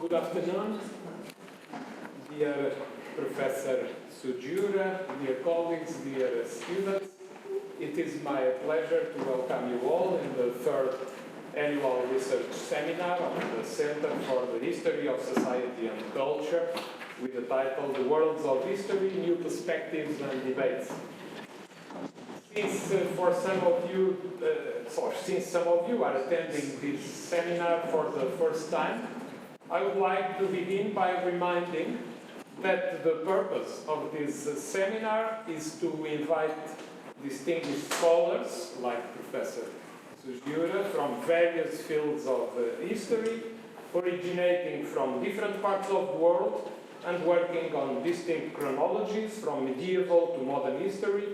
Good afternoon, dear Professor Sugiura, dear colleagues, dear students. It is my pleasure to welcome you all in the third annual research seminar of the Center for the History of Society and Culture with the title The Worlds of History, New Perspectives and Debates. Since some of you are attending this seminar for the first time, I would like to begin by reminding that the purpose of this seminar is to invite distinguished scholars like Professor Sugiura from various fields of history, originating from different parts of the world and working on distinct chronologies from medieval to modern history,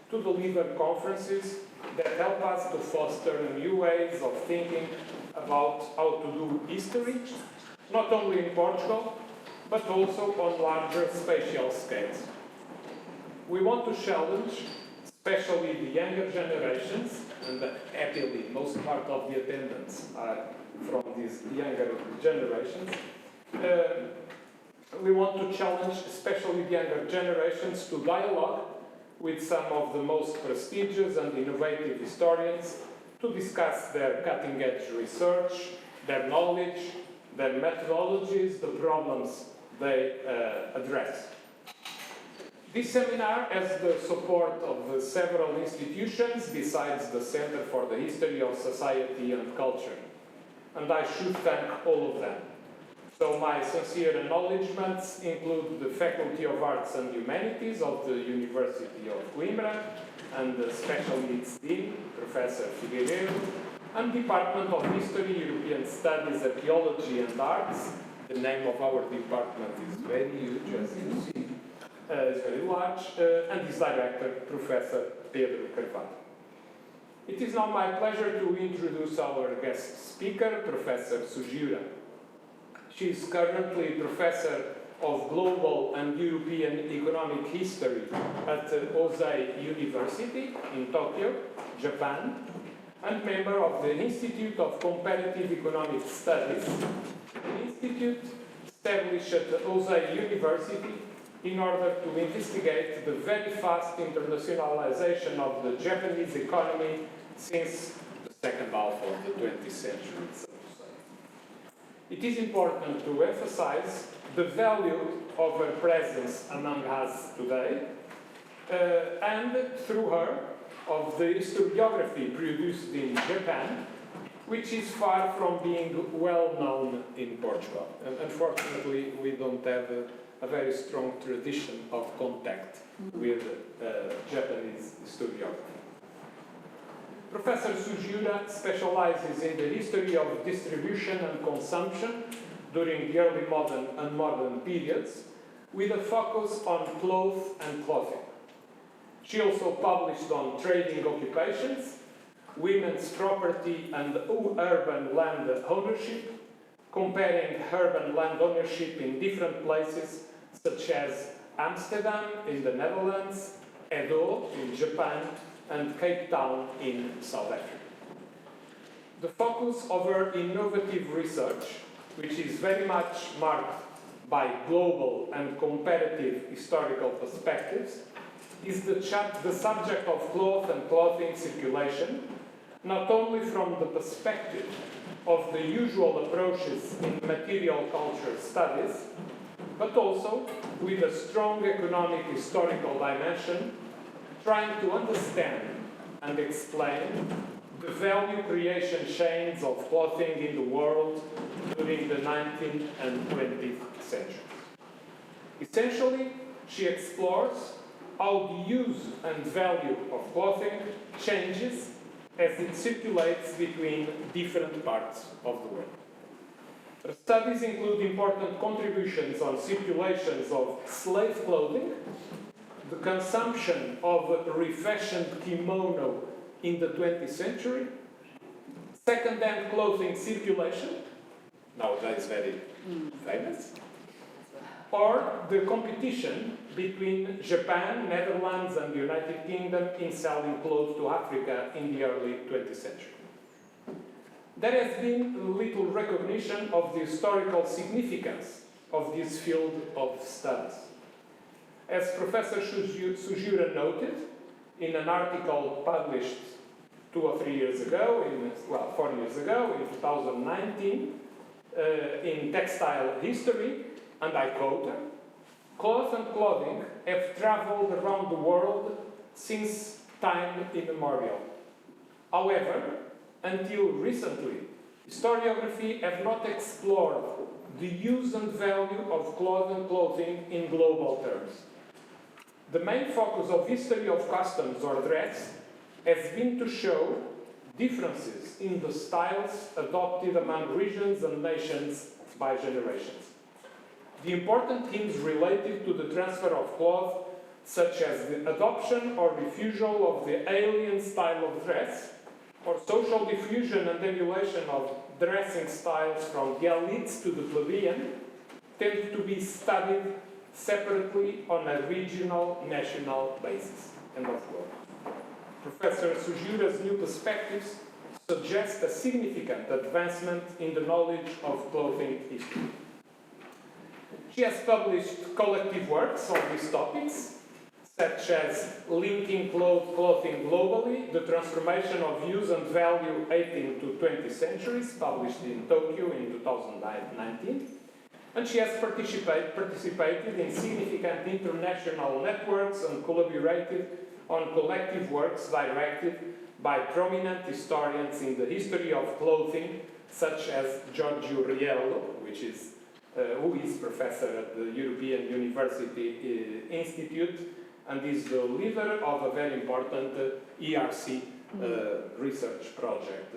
to deliver conferences that help us to foster new ways of thinking about how to do history, not only in Portugal, but also on larger spatial scales. We want to challenge, especially the younger generations, and happily most part of the attendants are from these younger generations. We want to challenge, especially the younger generations, to dialogue with some of the most prestigious and innovative historians to discuss their cutting-edge research, their knowledge, their methodologies, the problems they address. This seminar has the support of several institutions besides the Center for the History of Society and Culture, and I should thank all of them. So my sincere acknowledgements include the Faculty of Arts and Humanities of the University of Coimbra, and especially its Dean, Professor Figueiredo, and Department of History, European Studies, Archaeology and Arts. The name of our department is very huge, as you see. It's very large, and its director, Professor Pedro Carvalho. It is now my pleasure to introduce our guest speaker, Professor Sugiura. She is currently Professor of Global and European Economic History at Hosei University in Tóquio, Japan, and member of the Institute of Comparative Economic Studies, an institute established at Hosei University in order to investigate the very fast internationalization of the Japanese economy since the second half of the 20th century. It is important to emphasize the value of her presence among us today, and through her, of the historiography produced in Japan, which is far from being well known in Portugal. And unfortunately, we don't have a very strong tradition of contact with Japanese historiography. Professor Sugiura specializes in the history of distribution and consumption during the early modern and modern periods, with a focus on cloth and clothing. She also published on trading occupations, women's property and urban land ownership, comparing urban land ownership in different places such as Amsterdam in the Netherlands, Edo in Japan, and Cape Town in South Africa. The focus of her innovative research, which is very much marked by global and comparative historical perspectives, is the subject of cloth and clothing circulation, not only from the perspective of the usual approaches in material culture studies, but also with a strong economic historical dimension, trying to understand and explain the value creation chains of clothing in the world during the 19th and 20th centuries. Essentially, she explores how the use and value of clothing changes as it circulates between different parts of the world. Her studies include important contributions on circulations of slave clothing, the consumption of refashioned kimono in the 20th century, second-hand clothing circulation, nowadays very famous, or the competition between Japan, Netherlands, and the United Kingdom in selling clothes to Africa in the early 20th century. there has been little recognition of the historical significance of this field of studies. As Professor Sugiura noted in an article published 2 or 3 years ago, 4 years ago, in 2019, in Textile History, and I quote her, "Cloth and clothing have traveled around the world since time immemorial. However, until recently, historiography have not explored the use and value of cloth and clothing in global terms. The main focus of history of customs or dress has been to show differences in the styles adopted among regions and nations by generations. The important themes related to the transfer of cloth, such as the adoption or refusal of the alien style of dress, or social diffusion and emulation of dressing styles from the elites to the plebeian, tend to be studied separately on a regional, national basis." End of quote. Professor Sugiura's new perspectives suggest a significant advancement in the knowledge of clothing history. She has published collective works on these topics, such as Linking Clothing Globally, the Transformation of Use and Value 18th to 20th Centuries, published in Tóquio in 2019. And she has participated in significant international networks and collaborated on collective works directed by prominent historians in the history of clothing, such as Giorgio Riello, who is professor at the European University Institute and is the leader of a very important ERC research project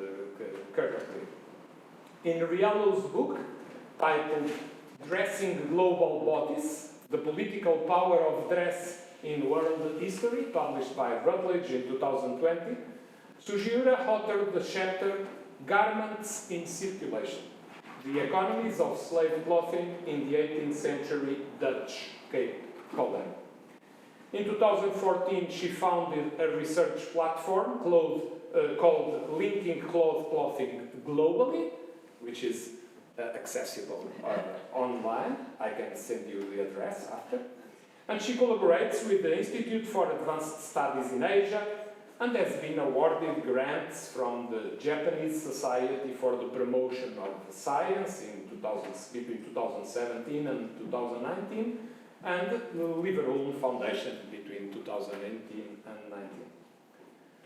currently. In Riello's book, titled Dressing Global Bodies, The Political Power of Dress in World History, published by Routledge in 2020, Sugiura authored the chapter Garments in Circulation, the Economies of Slave Clothing in the 18th Century Dutch Colony. In 2014, she founded a research platform called Linking Clothing Globally, which is accessible online. I can send you the address after. And she collaborates with the Institute for Advanced Studies in Asia and has been awarded grants from the Japanese Society for the Promotion of Science between 2017 and 2019, and the Liverpool Foundation between 2018 and 2019.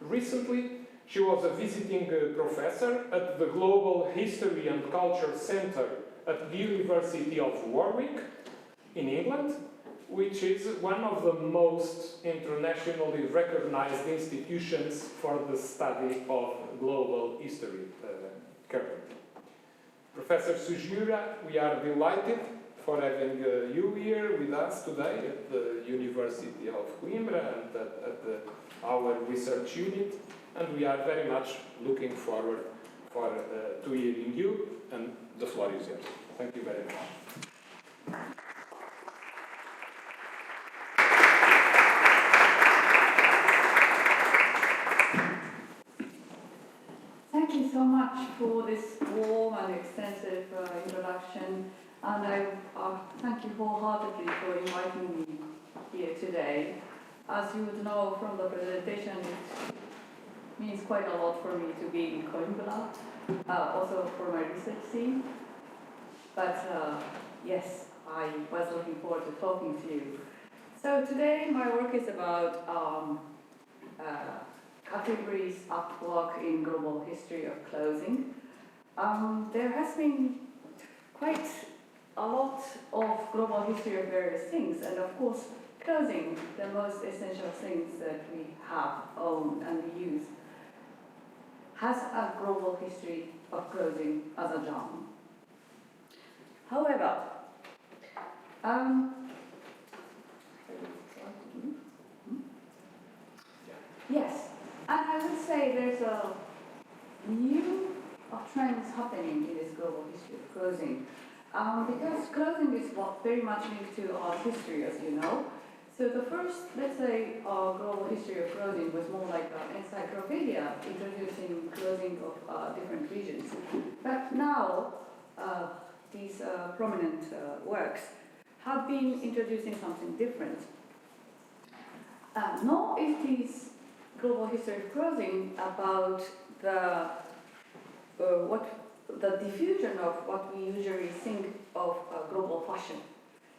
Recently, she was a visiting professor at the Global History and Culture Centre at the University of Warwick in England, which is one of the most internationally recognized institutions for the study of global history currently. Professor Sugiura, we are delighted for having you here with us today at the University of Coimbra and at our research unit, and we are very much looking forward to hearing you, and the floor is yours. Thank you very much. Thank you so much for this warm and extensive introduction, and I thank you wholeheartedly for inviting me here today. As you would know from the presentation, it means quite a lot for me to be in Coimbra, also for my research team. But yes, I was looking forward to talking to you. So today my work is about categories outlook in global history of clothing. There has been quite a lot of global history of various things, and of course clothing, the most essential things that we have, own, and we use, has a global history of clothing as a genre. However, yes, and I would say there's a new trends happening in this global history of clothing, because clothing is very much linked to art history, as you know. So the first, let's say, global history of clothing was more like an encyclopedia introducing clothing of different regions. But now, these prominent works have been introducing something different. Nor is this global history of clothing about the diffusion of what we usually think of global fashion.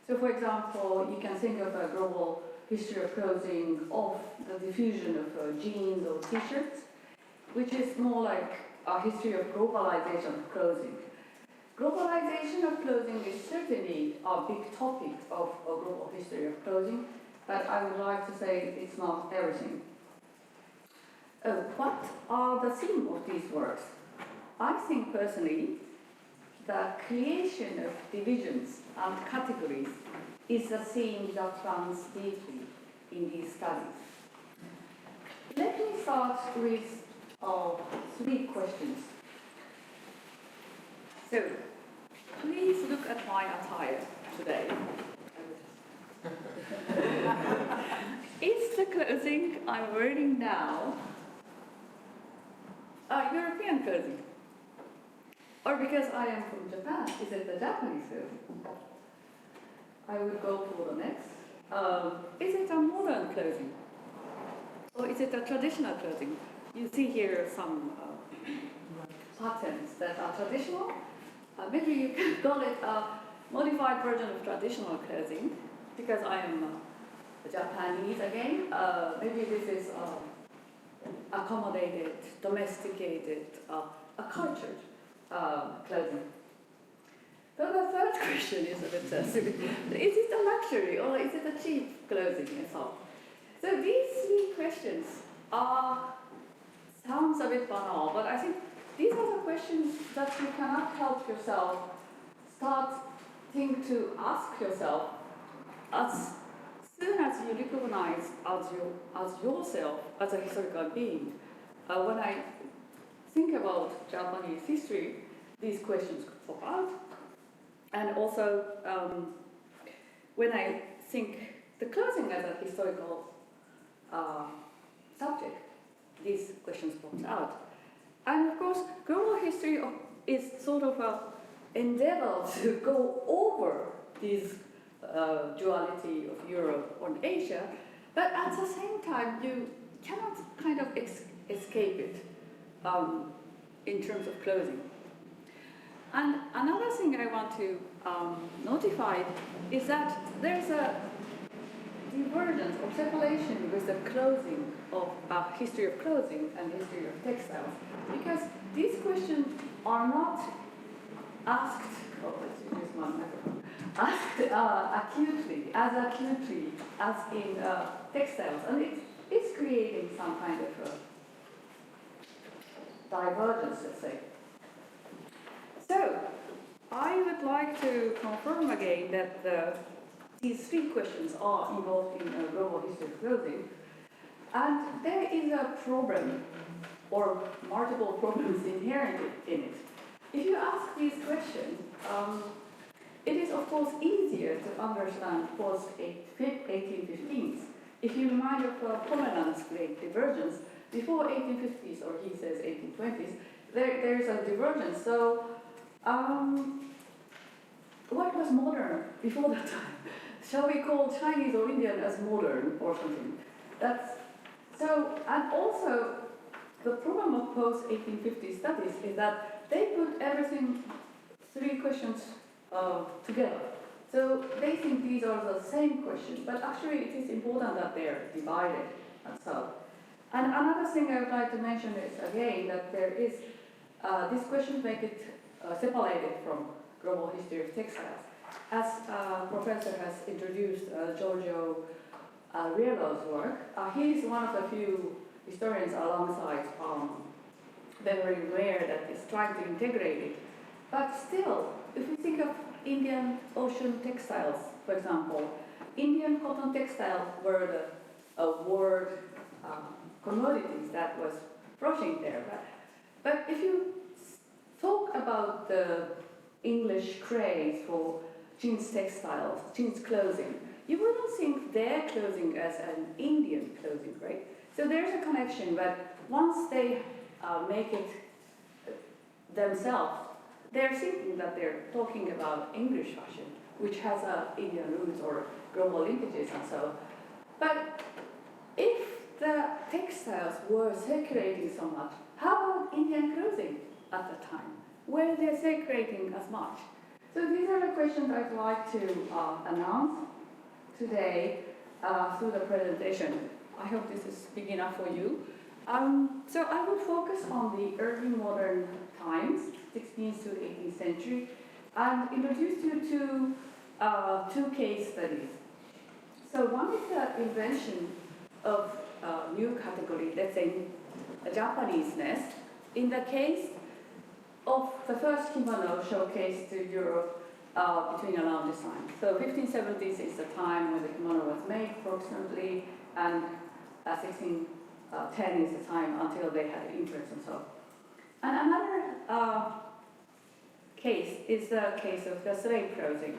So, for example, you can think of a global history of clothing of the diffusion of jeans or t-shirts, which is more like a history of globalization of clothing. Globalization of clothing is certainly a big topic of a global history of clothing, but I would like to say it's not everything. What are the themes of these works? I think personally the creation of divisions and categories is a theme that runs deeply in these studies. Let me start with 3 questions. So, please look at my attire today. Is the clothing I'm wearing now European clothing? Or because I am from Japan, is it the Japanese clothing? I would go for the next. Is it a modern clothing? Or is it a traditional clothing? You see here some patterns that are traditional. Maybe you can call it a modified version of traditional clothing, because I am Japanese again. Maybe this is accommodated, domesticated, a cultured clothing. So the third question is a bit silly. Is it a luxury or is it a cheap clothing and so on? So these 3 questions sounds a bit banal, but I think these are the questions that you cannot help yourself starting to ask yourself as soon as you recognize as yourself as a historical being. When I think about Japanese history, these questions pop out. And also, when I think the clothing as a historical subject, these questions pop out. And of course, global history is sort of an endeavor to go over this duality of Europe and Asia, but at the same time, you cannot kind of escape it in terms of clothing. And another thing I want to notify is that there's a divergence or separation with the clothing of history of clothing and history of textiles, because these questions are not asked, acutely as in textiles, and it's creating some kind of divergence, let's say. So, I would like to confirm again that these 3 questions are involved in global history of clothing, and there is a problem, or multiple problems inherent in it. If you ask these questions, it is of course easier to understand post-1815s. If you remind of Pomeran's great divergence, before 1850s, or he says 1820s, there is a divergence. So, what was modern before that time? Shall we call Chinese or Indian as modern or something? And also, the problem of post-1850 studies is that they put everything, 3 questions together. So they think these are the same questions, but actually it is important that they are divided and so. And another thing I would like to mention is again that there is, these questions make it separated from global history of textiles. As Professor has introduced Giorgio Riello's work, he is one of the few historians alongside Beverly Ware that is trying to integrate it. But still, if we think of Indian ocean textiles, for example, Indian cotton textiles were the world commodities that was flourishing there. But if you talk about the English craze for jeans textiles, jeans clothing, you wouldn't think their clothing as an Indian clothing, right? So there's a connection, but once they make it themselves, they're thinking that they're talking about English fashion, which has Indian roots or global linkages and so. But if the textiles were circulating so much, how about Indian clothing at the time? Were they circulating as much? So these are the questions I'd like to announce today through the presentation. I hope this is big enough for you. So I will focus on the early modern times, 16th to 18th century, and introduce you to two case studies. So one is the invention of a new category, let's say Japanese-ness, in the case of the first kimono showcased to Europe between around this time. So 1570s is the time when the kimono was made approximately, and 1610 is the time until they had influence and so on. And another case is the case of the slave clothing.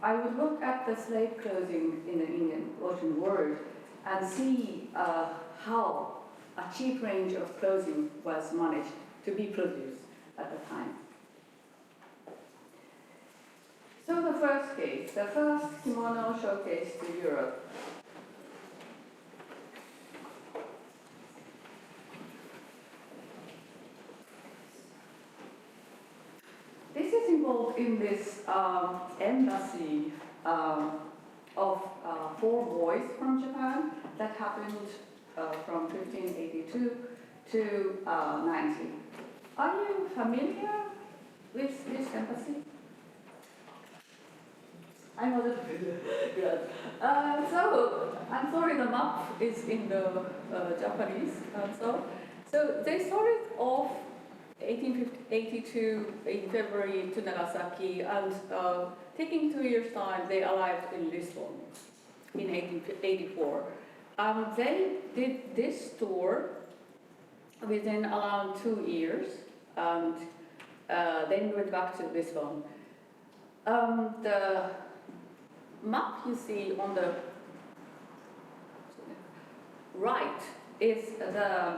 I would look at the slave clothing in the Indian Ocean world and see how a cheap range of clothing was managed to be produced at the time. So the first case, the first kimono showcased to Europe. This is involved in this embassy of 4 boys from Japan that happened from 1582 to 90. Are you familiar with this embassy? I'm a little bit good. So, I'm sorry, the map is in the Japanese. So they started off 1882 in February to Nagasaki, and taking 2 years' time, they arrived in Lisbon in 1884. They did this tour within around 2 years, and then went back to Lisbon. The map you see on the right is the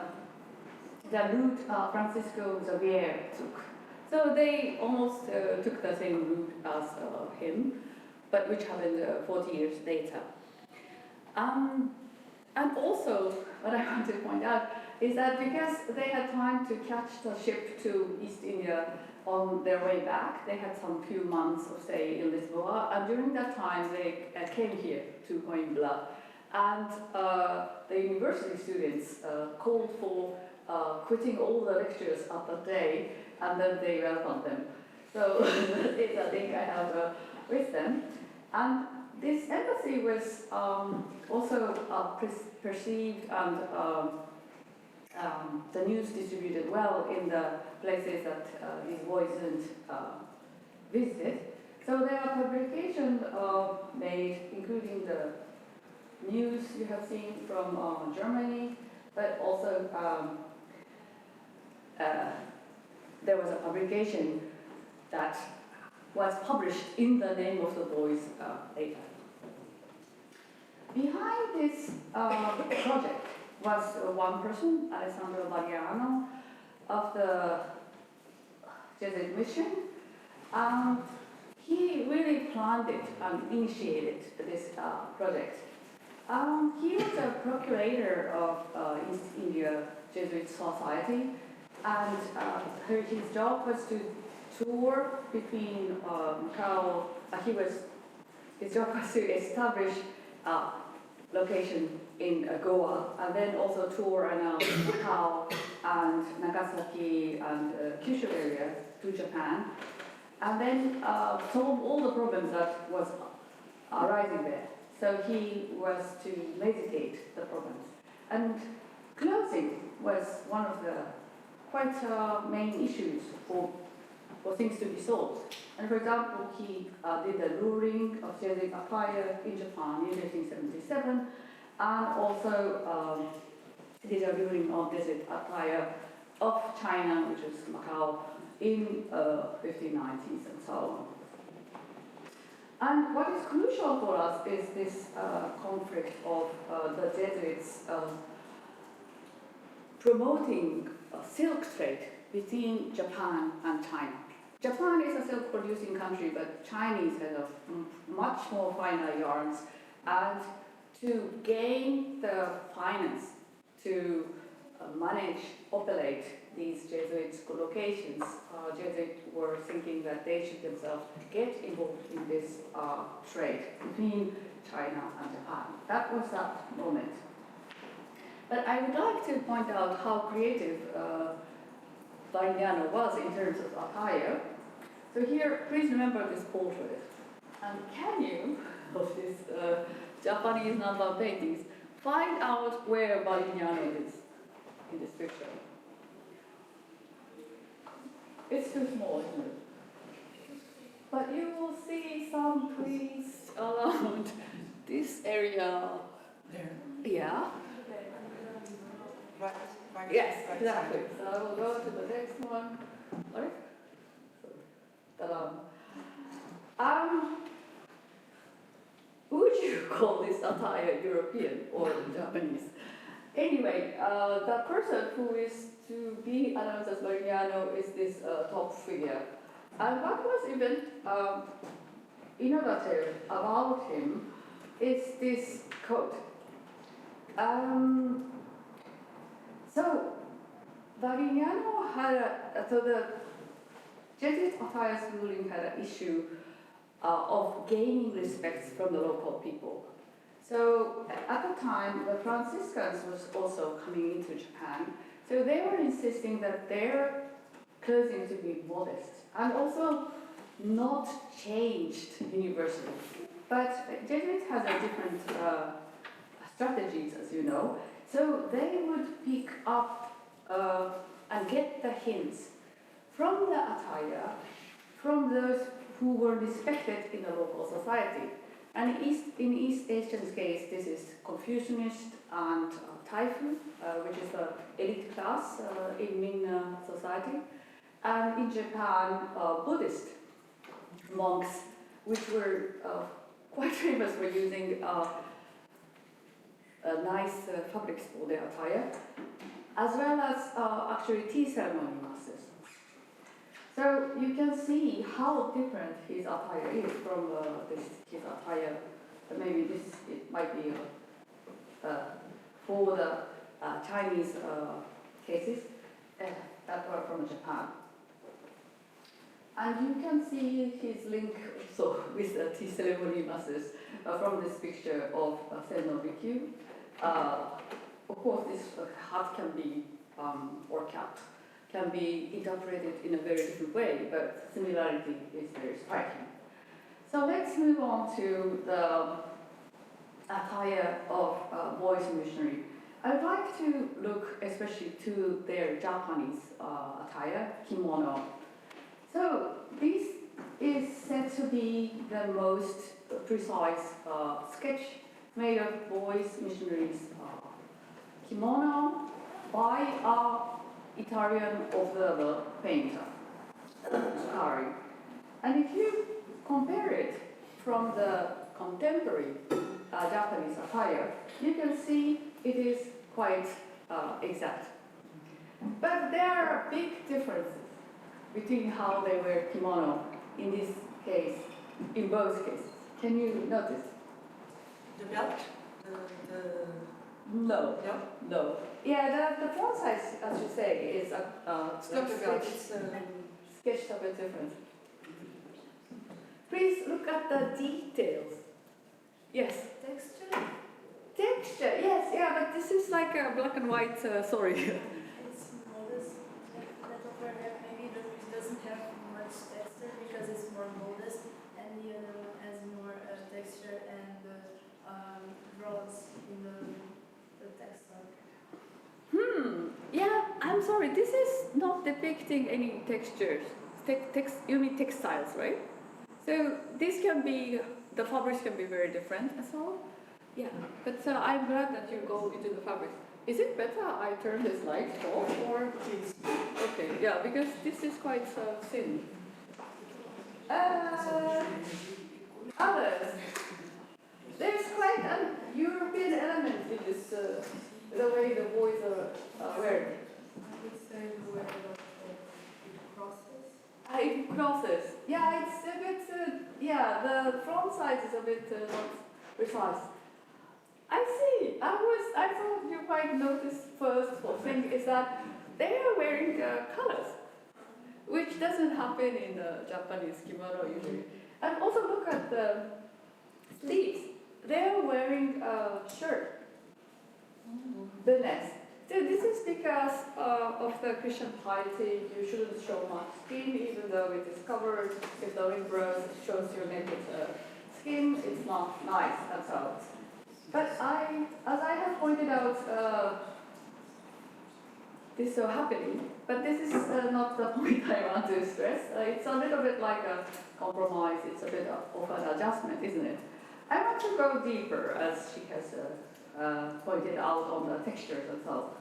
route Francisco Xavier took. So they almost took the same route as him, but which happened 40 years later. And also, what I want to point out is that because they had time to catch the ship to East India on their way back, they had some few months of stay in Lisboa, and during that time they came here to Coimbra. And the university students called for quitting all the lectures at that day, and then they welcomed them. So it's a thing I have with them. And this embassy was also perceived, and the news distributed well in the places that these boys visited. So there are publications made, including the news you have seen from Germany, but also there was a publication that was published in the name of the boys later. Behind this project was one person, Alessandro Mariano, of the Jesuit mission. He really planned it and initiated this project. He was a procurator of East India Jesuit Society, and his job was to tour between Macau. His job was to establish a location in Goa, and then also tour around Macau and Nagasaki and Kyushu area to Japan, and then solve all the problems that was arising there. So he was to meditate the problems. And clothing was one of the quite main issues for things to be solved. And for example, he did the luring of Jesuit attire in Japan in 1577, and also did a luring of Jesuit attire of China, which was Macau, in 1590s and so And what is crucial for us is this conflict of the Jesuits promoting silk trade between Japan and China. Japan is a silk producing country, but Chinese has a much more finer yarns, and to gain the finance to manage, operate these Jesuit locations, Jesuits were thinking that they should themselves get involved in this trade between China and Japan. That was that moment. But I would like to point out how creative Varignano was in terms of attire. So here, please remember this portrait. And can you, of these Japanese number paintings, find out where Varignano is in this picture? It's too small, isn't it? But you will see some trees around this area. There. Yeah. Right. Yes, right exactly. side. So I will go to the next one. Right? Would you call this attire European or Japanese? Anyway, the person who is to be announced as Varignano is this top figure. And what was even innovative about him is this coat. So Varignano had so the Jesuit attire ruling had an issue of gaining respect from the local people. So at the time, the Franciscans was also coming into Japan. So they were insisting that their clothing to be modest and also not changed universally. But Jesuits has a different strategies, as you know. So they would pick up and get the hints from the attire, from those who were respected in the local society. And in East Asian's case, this is Confucianist and Taifu, which is the elite class in Ming society. And in Japan, Buddhist monks, which were quite famous for using nice fabrics for their attire, as well as actually tea ceremony masters. So you can see how different his attire is from his attire. Maybe it might be for the Chinese cases that were from Japan. And you can see his link also with the tea ceremony masters from this picture of Senno Rikyu. Of course, this hat can be, or cap, can be interpreted in a very different way, but similarity is very striking. So let's move on to the attire of boys missionary. I'd like to look especially to their Japanese attire, kimono. So this is said to be the most precise sketch made of boys missionaries kimono by an Italian observer painter, Sugiura. And if you compare it from the contemporary Japanese attire, you can see it is quite exact. But there are big differences between how they wear kimono in this case, in both cases. Can you notice? The belt? No. No? No. Yeah, the front side, as you say, is It's not the belt, it's sketched a bit different. Please look at the details. Yes. Texture? Texture, yes, yeah, but this is like a black and white, sorry. It's modest. That over there, maybe the piece doesn't have much texture because it's more modest, and the other one has more texture and draws in the texture. Yeah, I'm sorry, this is not depicting any textures. You mean textiles, right? So this can be, the fabrics can be very different as well. Yeah, but I'm glad that you go into the fabric. Is it better I turn this light off or? please. Okay, yeah, because this is quite thin. colors. There's quite an European element in this, the way the boys are wearing. I would say the way that it crosses. It crosses. Yeah, it's a bit, yeah, the front side is a bit not precise. I see. I thought you might notice first thing is that they are wearing colors, which doesn't happen in the Japanese kimono usually. And also look at the sleeves. They are wearing a shirt, the neck. So this is because of the Christian piety. You shouldn't show much skin, even though it is covered. If the wind blows, it shows your naked skin. It's not nice. That's how. But as I have pointed out, this is so happening. But this is not the point I want to stress. It's a little bit like a compromise. It's a bit of an adjustment, isn't it? I want to go deeper, as she has pointed out on the textures and so.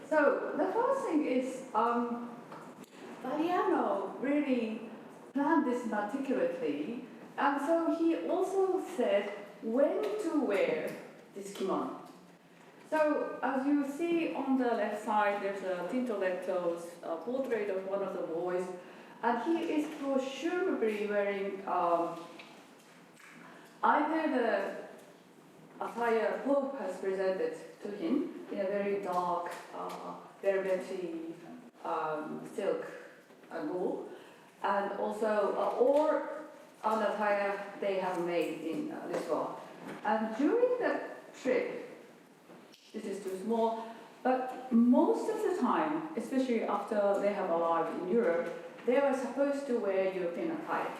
So the first thing is, Valiano really planned this meticulously, and so he also said when to wear this kimono. So as you see on the left side, there's a Tintoretto's portrait of one of the boys, and he is presumably wearing either the attire Pope has presented to him in a very dark, velvety silk wool, and also, or an attire they have made in Lisboa. And during the trip, this is too small, but most of the time, especially after they have arrived in Europe, they were supposed to wear European attire.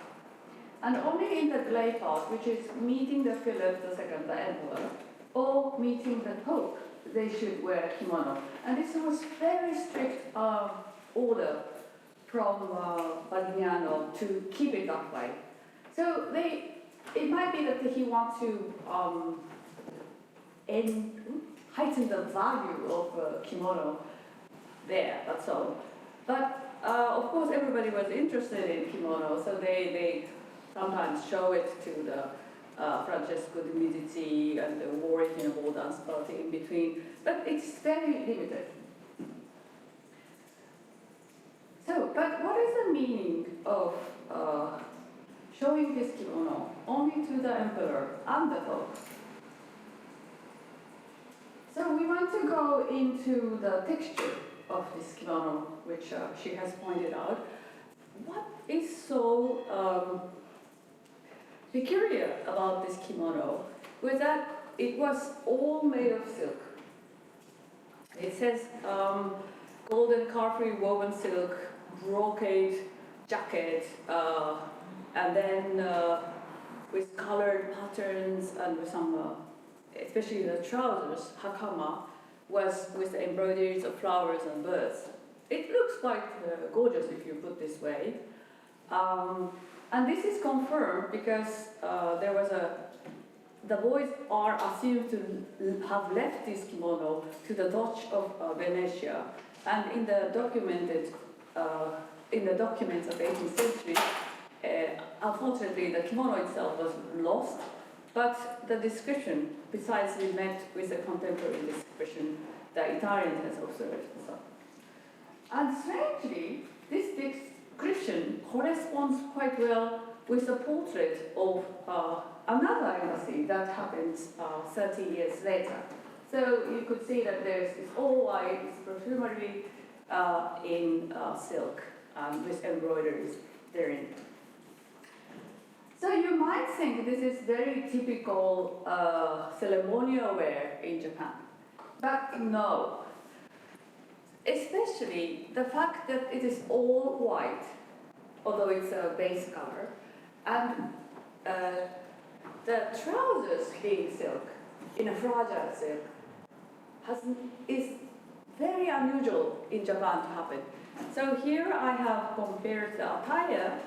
And only in the delay part, which is meeting the Philip II, the Emperor, or meeting the Pope, they should wear kimono. And this was very strict order from Valignano to keep it that way. So it might be that he wants to heighten the value of kimono there, that's all. But of course everybody was interested in kimono, so they sometimes show it to the Francesco de' Medici and the Warwick in a ball dance party in between, but it's very limited. So, but what is the meaning of showing this kimono only to the emperor and the pope? So we want to go into the texture of this kimono, which she has pointed out. What is so peculiar about this kimono was that it was all made of silk. It says golden carefully woven silk, brocade jacket, and then with colored patterns and with some, especially the trousers, hakama, was with embroideries of flowers and birds. It looks quite gorgeous if you put this way. And this is confirmed because there was the boys are assumed to have left this kimono to the Dutch of Venetia, and in the documents of the 18th century, unfortunately the kimono itself was lost, but the description precisely met with the contemporary description that Italian has observed. And strangely, this description corresponds quite well with the portrait of another embassy that happens 30 years later. So you could see that there's this all white, it's presumably in silk with embroideries therein. So you might think this is very typical ceremonial wear in Japan, but no. Especially the fact that it is all white, although it's a base color, and the trousers being silk, in a fragile silk, is very unusual in Japan to happen. So here I have compared the attire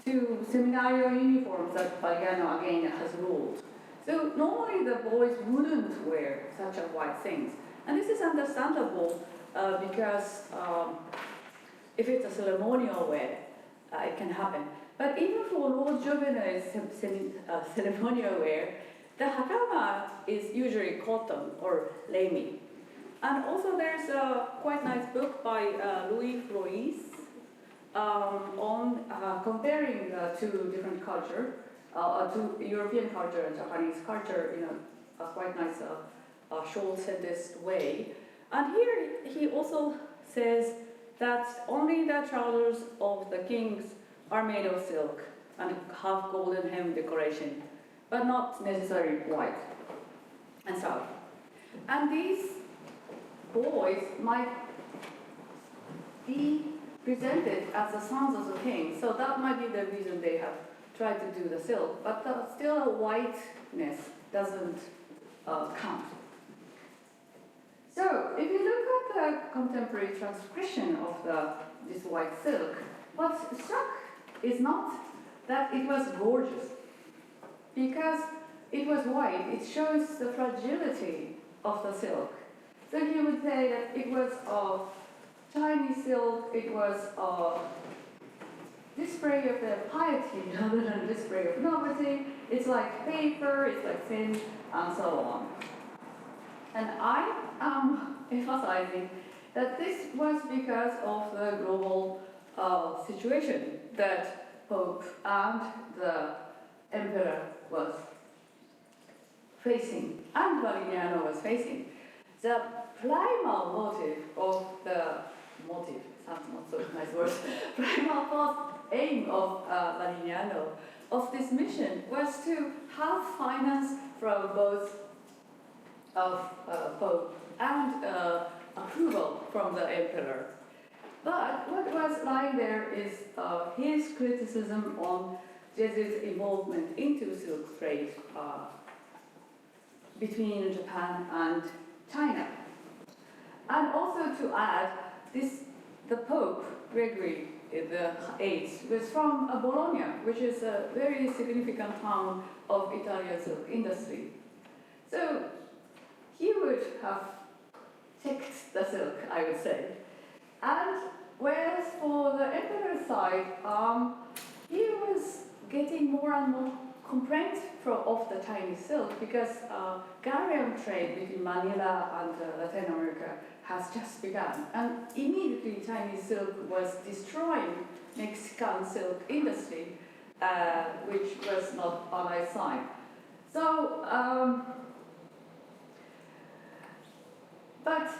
to seminario uniforms that Valignano again has ruled. So normally the boys wouldn't wear such a white things, and this is understandable because if it's a ceremonial wear, it can happen. But even for Lord Juvenil's ceremonial wear, the hakama is usually cotton or lamy. And also there's a quite nice book by Louis Floris on comparing two different culture, to European culture and Japanese culture in a quite nice short sentenced way. And here he also says that only the trousers of the kings are made of silk and have golden hem decoration, but not necessarily white and so on. And these boys might be presented as the sons of the king, so that might be the reason they have tried to do the silk, but still a whiteness doesn't count. So if you look at the contemporary transcription of this white silk, what's struck is not that it was gorgeous, because it was white. It shows the fragility of the silk. So you would say that it was Chinese silk, it was a display of the piety rather than display of novelty. It's like paper, it's like thin, and so on. And I am emphasizing that this was because of the global situation that Pope and the Emperor was facing, and Valeriano was facing. The primal motive of the motive, sounds not so nice word, primal aim of Valeriano of this mission was to have finance from both of Pope and approval from the Emperor. But what was lying there is his criticism on Jesuit involvement into silk trade between Japan and China. And also to add, the Pope, Gregory the Eighth, was from Bologna, which is a very significant town of Italian silk industry. So he would have checked the silk, I would say. And whereas for the Emperor's side, he was getting more and more complaints of the Chinese silk because galleon trade between Manila and Latin America has just begun. And immediately Chinese silk was destroying Mexican silk industry, which was not on our side. So, but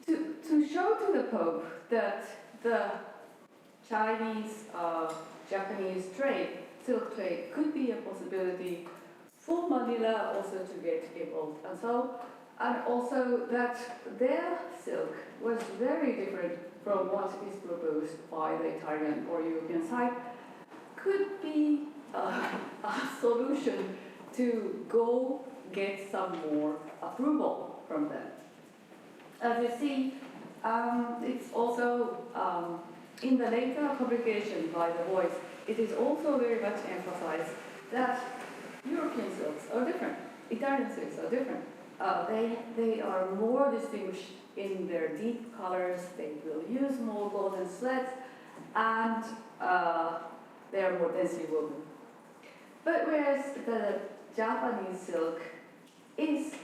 to show to the Pope that the Chinese, Japanese trade, silk trade, could be a possibility for Manila also to get involved, and also that their silk was very different from what is proposed by the Italian or European side, could be a solution to go get some more approval from them. As you see, it's also in the later publication by the Voice, it is also very much emphasized that European silks are different, Italian silks are different. They are more distinguished in their deep colors, they will use more golden threads, and they are more densely woven. But whereas the Japanese silk is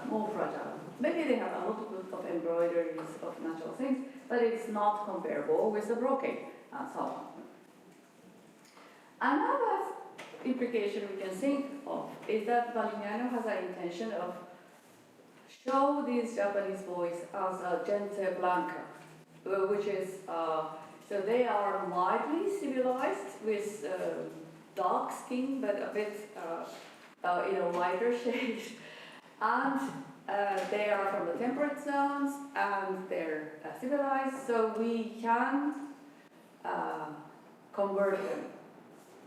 more fragile. Maybe they have a lot of embroideries of natural things, but it's not comparable with the brocade and so on. Another implication we can think of is that Valeriano has an intention of show these Japanese boys as a gente blanca, which is, so they are mildly civilized with dark skin, but a bit in a lighter shade. And they are from the temperate zones, and they're civilized, so we can convert them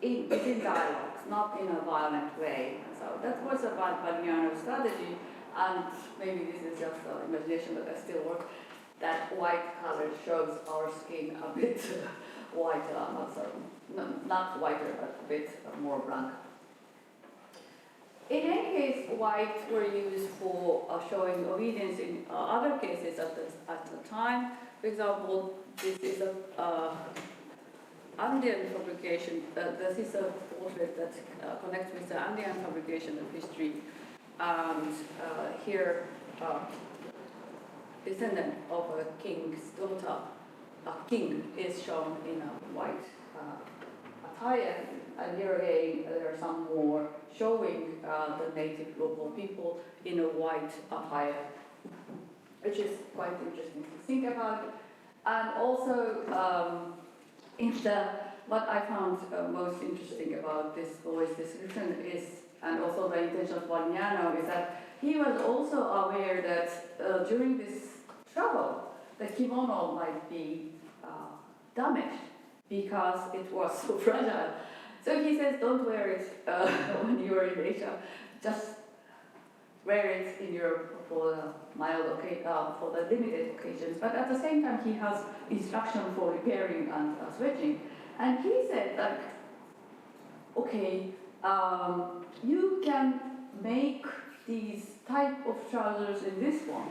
within dialogues, not in a violent way. So that was a Valeriano strategy, and maybe this is just imagination, but I still work. That white color shows our skin a bit whiter, not whiter, but a bit more blank. In any case, white were used for showing obedience in other cases at the time. For example, this is a Andean fabrication, this is a portrait that connects with the Andean fabrication of history. And here, descendant of a king's daughter, a king is shown in a white attire. And here again, there are some more showing the native local people in a white attire, which is quite interesting to think about. And also, what I found most interesting about this boy's description is, and also the intention of Vagnano, is that he was also aware that during this travel, the kimono might be damaged because it was so fragile. So he says, don't wear it when you are in Asia, just wear it in Europe for for the limited occasions. But at the same time, he has instruction for repairing and switching. And he said, like, okay, you can make these type of trousers in this one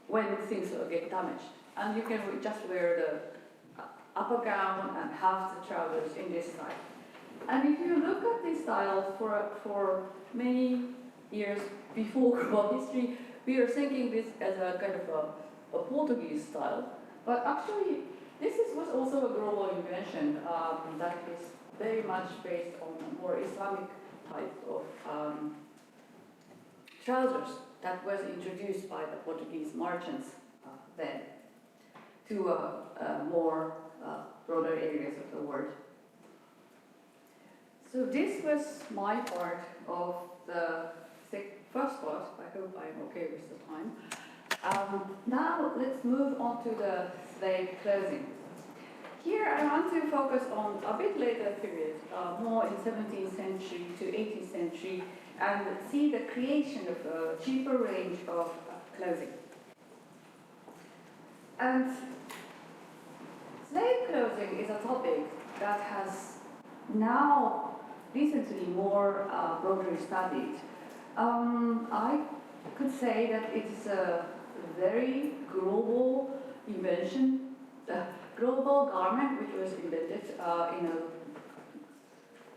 when things get damaged. And you can just wear the upper gown and half the trousers in this style. And if you look at this style for many years before global history, we are thinking this as a kind of a Portuguese style. But actually, was also a global invention that is very much based on a more Islamic type of trousers that was introduced by the Portuguese merchants then to more broader areas of the world. So this was my part of the first part. I hope I'm okay with the time. Now let's move on to the slave clothing. Here I want to focus on a bit later period, more in 17th century to 18th century, and see the creation of a cheaper range of clothing. And slave clothing is a topic that has now recently more broadly studied. I could say that it's a very global invention, a global garment which was invented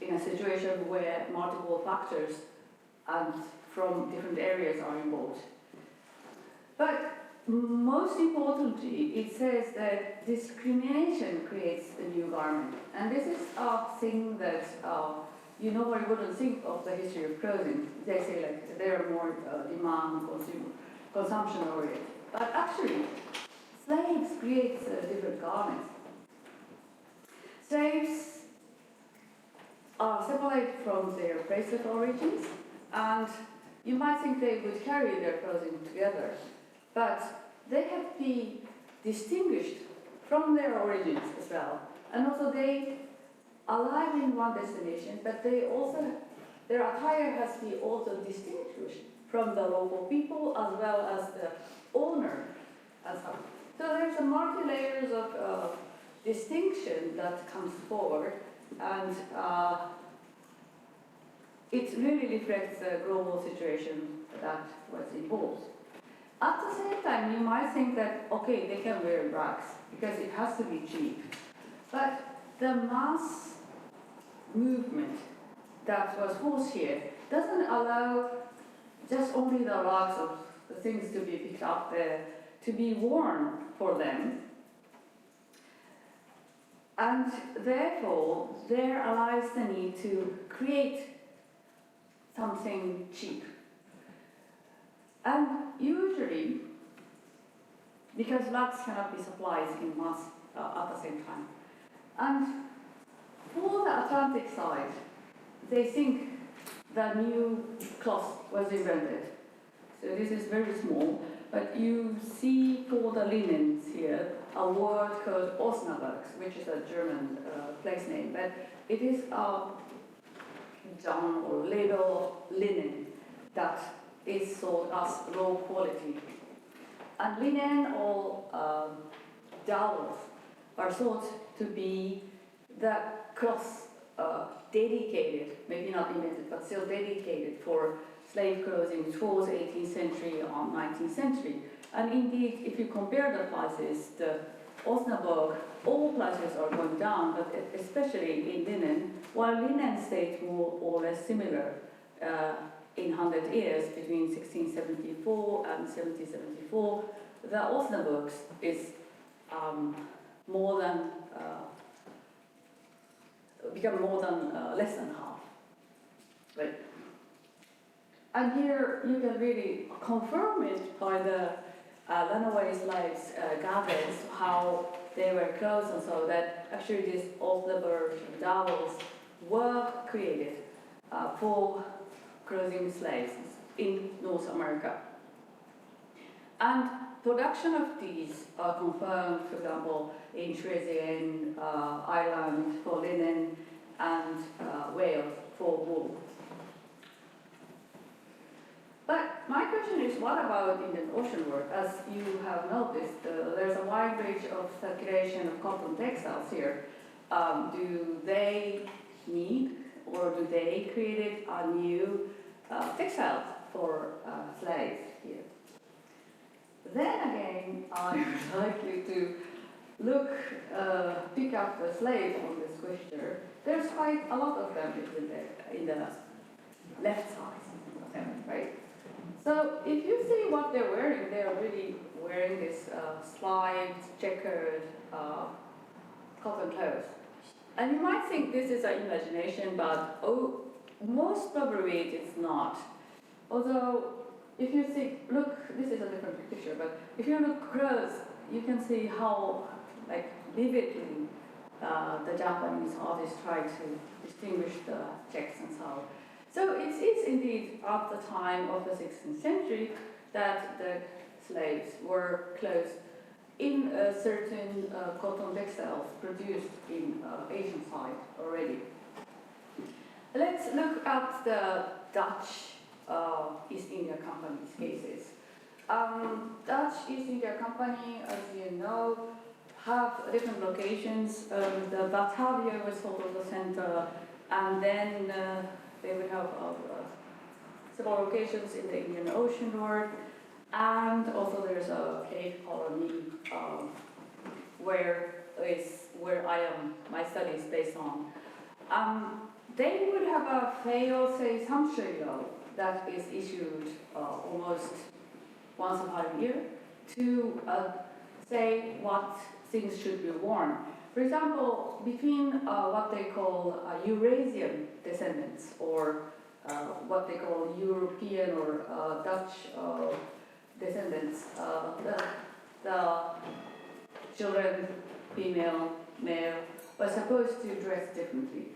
in a situation where multiple factors and from different areas are involved. But most importantly, it says that discrimination creates a new garment. And this is a thing that you normally wouldn't think of the history of clothing. They say like they're more demand, consumption oriented. But actually, slaves create different garments. Slaves are separated from their place of origins, and you might think they would carry their clothing together, but they have to be distinguished from their origins as well. And also they arrive in one destination, but their attire has to be also distinguished from the local people as well as the owner as well. So there's a multi-layers of distinction that comes forward, and it really reflects the global situation that was involved. At the same time, you might think that, okay, they can wear rags because it has to be cheap. But the mass movement that was forced here doesn't allow just only the rags of the things to be picked up there to be worn for them. And therefore, there lies the need to create something cheap. And usually, because rags cannot be supplied in mass at the same time. And for the Atlantic side, they think the new cloth was invented. So this is very small, but you see for the linens here a word called Osnaburgs, which is a German place name, but it is a down or label of linen that is sold as low quality. And linen or dowels are thought to be the cloth dedicated, maybe not invented, but still dedicated for slave clothing towards 18th century or 19th century. And indeed, if you compare the prices, the Osnabrück, all prices are going down, but especially in linen, while linen stayed more or less similar in 100 years, between 1674 and 1774, the Osnabrück is more than, become more than, less than half. Right? And here you can really confirm it by the runaway slaves' garments, how they were clothed, and so that actually these Osnabrück dowels were created for clothing slaves in North America. And production of these are confirmed, for example, in Troisième Island for linen and Wales for wool. But my question is, what about in the ocean world? As you have noticed, there's a wide range of circulation of cotton textiles here. Do they need, or do they create a new textiles for slaves here? Then again, I'm likely to look, pick up the slaves on this question. There's quite a lot of them in the left side of them, right? So if you see what they're wearing, they're really wearing this striped, checkered cotton clothes. And you might think this is an imagination, but most probably it's not. Although, if you see, look, this is a different picture, but if you look close, you can see how, like, vividly the Japanese artists try to distinguish the checks and so. So it is indeed at the time of the 16th century that the slaves were clothed in certain cotton textiles produced in Asian side already. Let's look at the Dutch East India Company's cases. Dutch East India Company, as you know, have different locations. The Batavia was sort of the center, and then they would have several locations in the Indian Ocean world, and also there's a Cape Colony where my study is based on. They would have a fail-safe assumption law that is issued almost once a 5 year to say what things should be worn. For example, between what they call Eurasian descendants or what they call European or Dutch descendants, the children, female, male, were supposed to dress differently.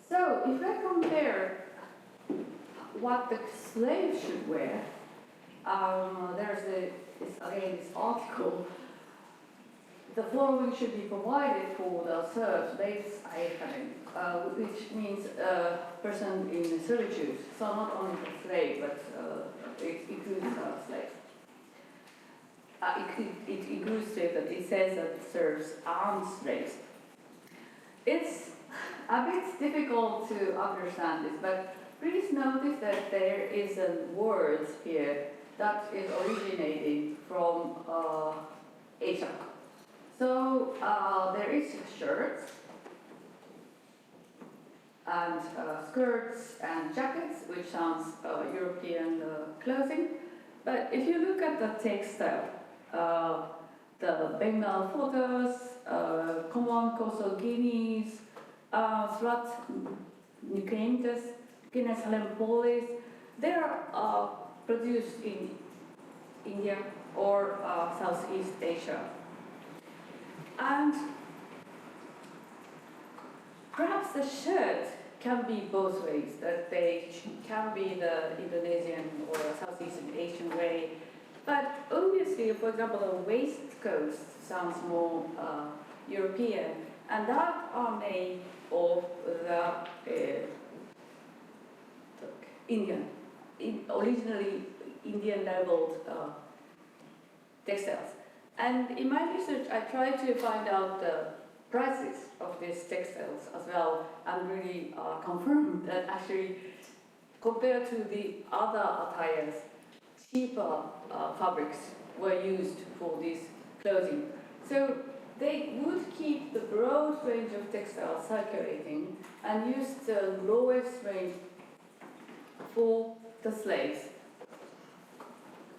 So if I compare what the slaves should wear, there's this article. The following should be provided for the serfs, which means a person in servitude. So not only the slave, but it includes slaves. It includes slaves, but it says that serfs and slaves. It's a bit difficult to understand this, but please notice that there is a word here that is originating from Asia. So there is shirts and skirts and jackets, which sounds European clothing. But if you look at the textile, the Bengal photos, common coastal Guineas, Srat Nucleatus, Guinness Lempolis, they are produced in India or Southeast Asia. And perhaps the shirt can be both ways, that they can be the Indonesian or Southeast Asian way. But obviously, for example, the waistcoat sounds more European, and that are made of the originally Indian labeled textiles. And in my research, I tried to find out the prices of these textiles as well, and really confirm that actually, compared to the other attires, cheaper fabrics were used for these clothing. So they would keep the broad range of textiles circulating and use the lowest range for the slaves.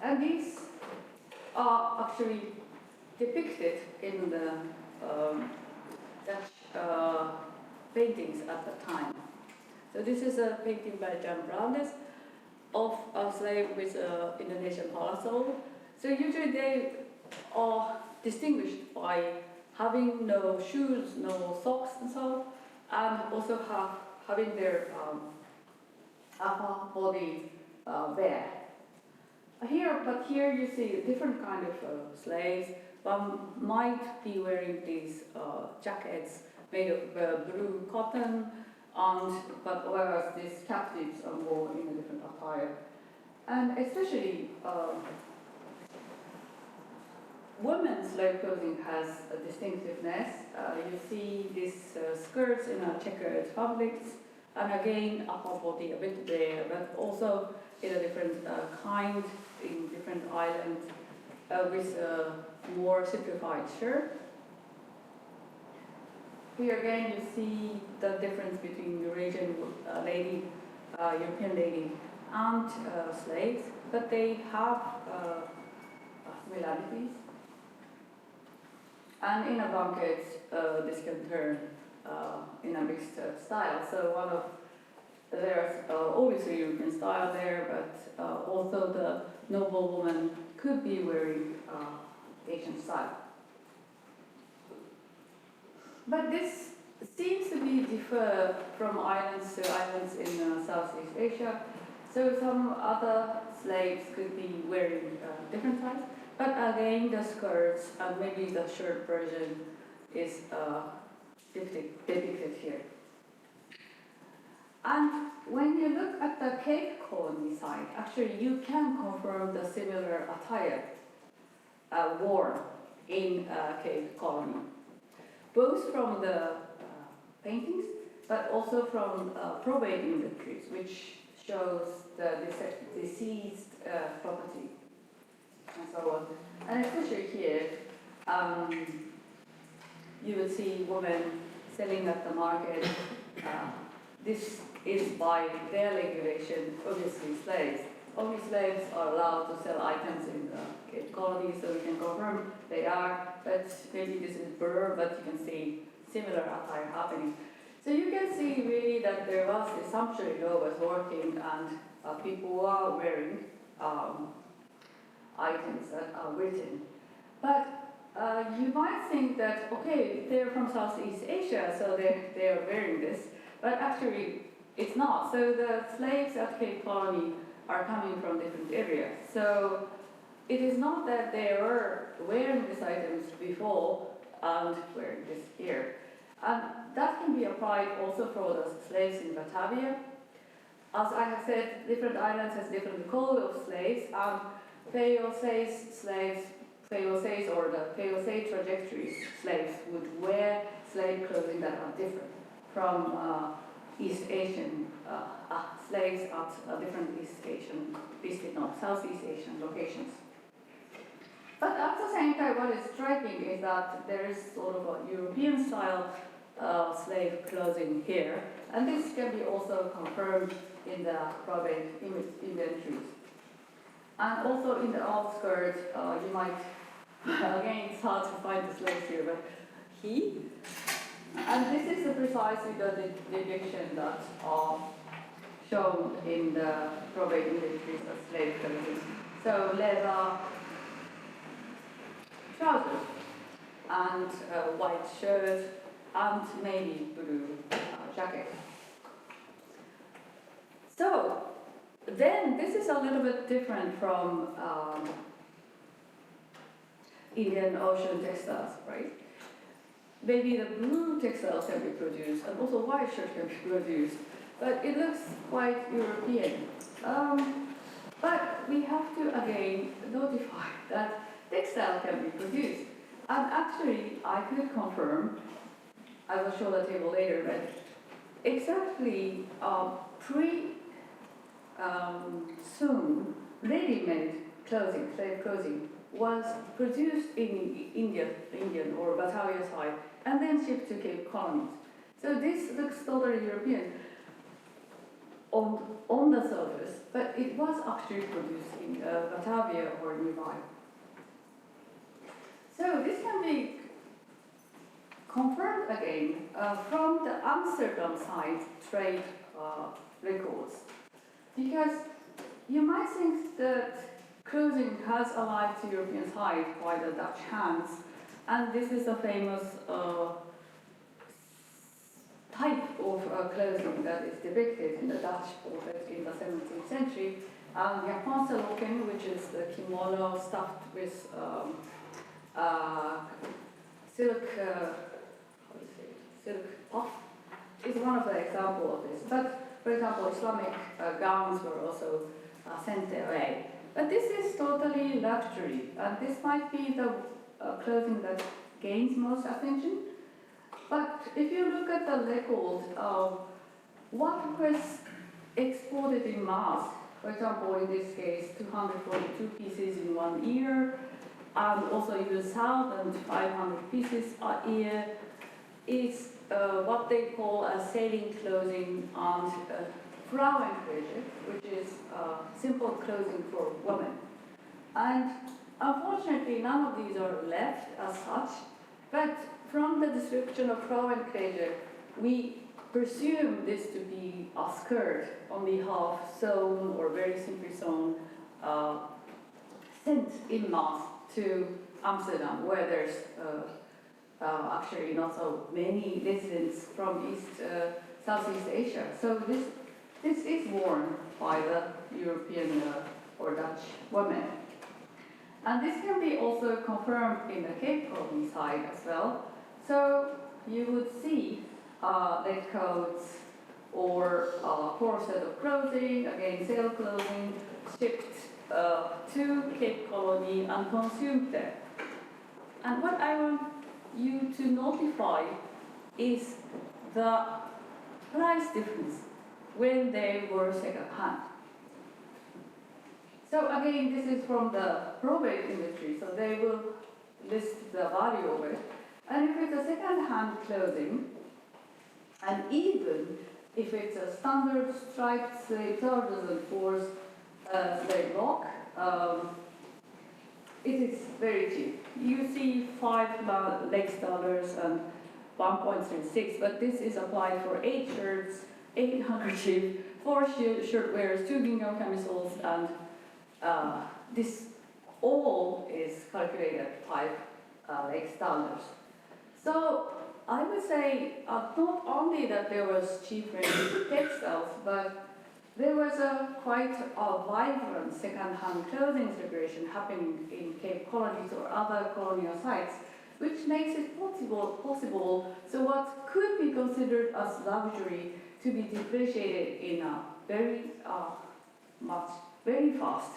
And these are actually depicted in the Dutch paintings at the time. So this is a painting by Jan Brandes of a slave with an Indonesian parasol. So usually they are distinguished by having no shoes, no socks and so on, and also having their upper body bare. But here you see a different kind of slaves. One might be wearing these jackets made of blue cotton, but whereas these captives are more in a different attire. And especially women's slave clothing has a distinctiveness. You see these skirts in a checkered fabrics, and again upper body a bit bare, but also in a different kind, in different islands, with a more simplified shirt. Here again you see the difference between Eurasian lady, European lady, and slaves, but they have similarities. And in a blanket, this can turn in a mixed style. So there's obviously European style there, but also the noble woman could be wearing Asian style. But this seems to be differ from islands to islands in Southeast Asia. So some other slaves could be wearing different types, but again the skirts and maybe the shirt version is depicted here. And when you look at the Cape Colony side, actually you can confirm the similar attire worn in Cape Colony, both from the paintings, but also from probate inventories, which shows the deceased property and so on. And especially here, you will see women selling at the market. This is by their regulation, obviously slaves. Only slaves are allowed to sell items in the Cape Colony, so we can confirm they are, but maybe this is blur, but you can see similar attire happening. So you can see really that there was this sumptuary law was working, and people were wearing items that are written. But you might think that, okay, they're from Southeast Asia, so they are wearing this, but actually it's not. So the slaves at Cape Colony are coming from different areas. So it is not that they were wearing these items before and wearing this here. And that can be applied also for the slaves in Batavia. As I have said, different islands has different code of slaves, and Hosei's slaves, Hosei's or the Hosei trajectories slaves would wear slave clothing that are different from East Asian slaves at different Southeast Asian locations. But at the same time, what is striking is that there is sort of a European style slave clothing here, and this can be also confirmed in the probate inventories. And also in the outskirts, you might, again, it's hard to find the slaves here, but and this is precisely the depiction that are shown in the probate inventories of slave clothing. So leather trousers and white shirt and maybe blue jacket. So then this is a little bit different from Indian Ocean textiles, right? Maybe the blue textiles can be produced and also white shirt can be produced, but it looks quite European. But we have to again notify that textile can be produced. And actually, I could confirm, I will show the table later, but exactly sewn ready-made clothing, slave clothing, was produced in Indian or Batavia side, and then shipped to Cape Colonies. So this looks totally European on the surface, but it was actually produced in Batavia or nearby. So this can be confirmed again from the uncircumcised trade records, because you might think that clothing has arrived to European side by the Dutch hands, and this is a famous type of clothing that is depicted in the Dutch portrait in the 17th century. Japansaloken, which is the kimono stuffed with silk, silk puff, is one of the examples of this. But, for example, Islamic gowns were also sent their way. But this is totally luxury, and this might be the clothing that gains most attention. But if you look at the record of what was exported in mass, for example, in this case, 242 pieces in 1 year, and also even 1,500 pieces a year, is what they call a sailing clothing and Frauenkleidung, which is simple clothing for women. And unfortunately, none of these are left as such, but from the description of Frauenkleidung, we presume this to be a skirt, only half sewn or very simply sewn, sent in mass to Amsterdam, where there's actually not so many residents from Southeast Asia. So this is worn by the European or Dutch women. And this can be also confirmed in the Cape Colony side as well. So you would see leg coats or corset of clothing, again sail clothing, shipped to Cape Colony and consumed there. And what I want you to notify is the price difference when they were second-hand. So again, this is from the probate industry, so they will list the value of it. And if it's a second-hand clothing, and even if it's a standard striped slave trousers and force slave lock, it is very cheap. You see 5 leg dollars and 1.36, but this is applied for 8 shirts, 8 handkerchiefs, 4 shirt wears, 2 gingham camisoles, and this all is calculated at 5 leg dollars. So I would say not only that there was cheap range textiles, but there was quite a vibrant second-hand clothing celebration happening in Cape Colonies or other colonial sites, which makes it possible so what could be considered as luxury to be depreciated in a very fast,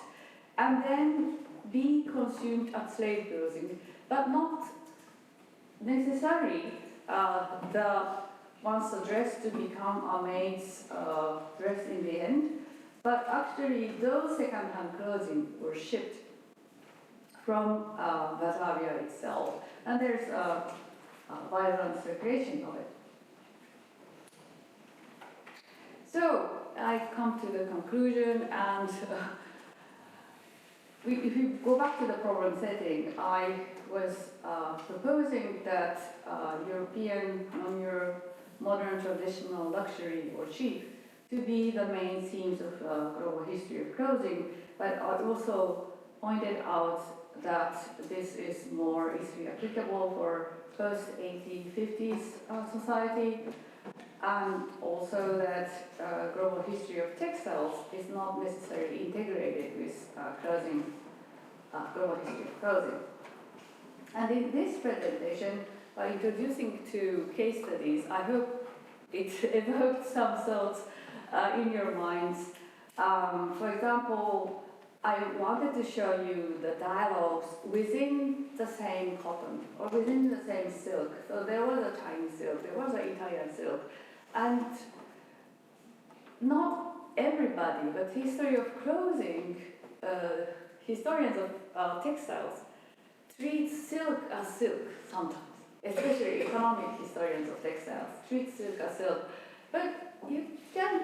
and then be consumed as slave clothing, but not necessarily the wants the dress to become a maid's dress in the end, but actually those second-hand clothing were shipped from Batavia itself, and there's a vibrant circulation of it. So I come to the conclusion, and if you go back to the problem setting, I was proposing that European, non-Europe, modern traditional luxury or cheap to be the main themes of global history of clothing, but I also pointed out that this is more easily applicable for post-1850s society, and also that global history of textiles is not necessarily integrated with clothing, global history of clothing. And in this presentation, by introducing 2 case studies, I hope it evoked some thoughts in your minds. For example, I wanted to show you the dialogues within the same cotton or within the same silk. So there was a Chinese silk, there was an Italian silk, and not everybody, but history of clothing historians of textiles treat silk as silk sometimes, especially economic historians of textiles treat silk as silk. But you can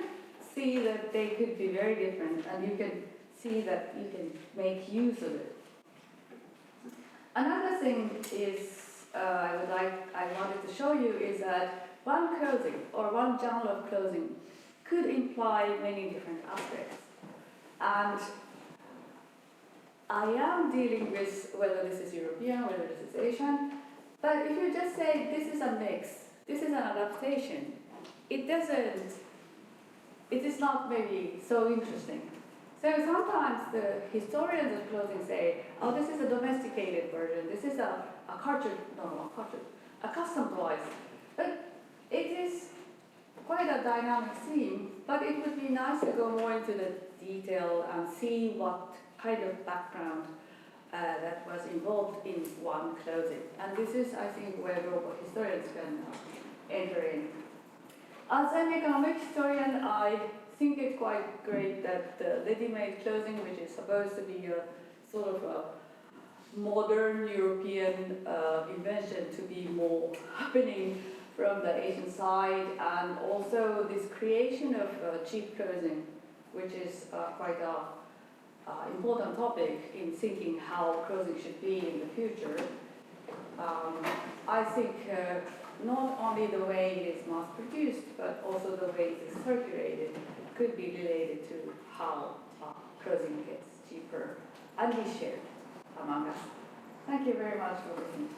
see that they could be very different, and you can see that you can make use of it. Another thing is I wanted to show you is that one clothing or one genre of clothing could imply many different aspects. And I am dealing with whether this is European, whether this is Asian, but if you just say this is a mix, this is an adaptation, it is not maybe so interesting. So sometimes the historians of clothing say, oh, this is a domesticated version, this is a custom voice. But it is quite a dynamic theme, but it would be nice to go more into the detail and see what kind of background that was involved in one clothing. And this is, I think, where global historians can enter in. As an economic historian, I think it's quite great that ready-made clothing, which is supposed to be a sort of a modern European invention, to be more happening from the Asian side, and also this creation of cheap clothing, which is quite an important topic in thinking how clothing should be in the future. I think not only the way it is mass-produced, but also the way it is circulated could be related to how clothing gets cheaper and be shared among us. Thank you very much for listening.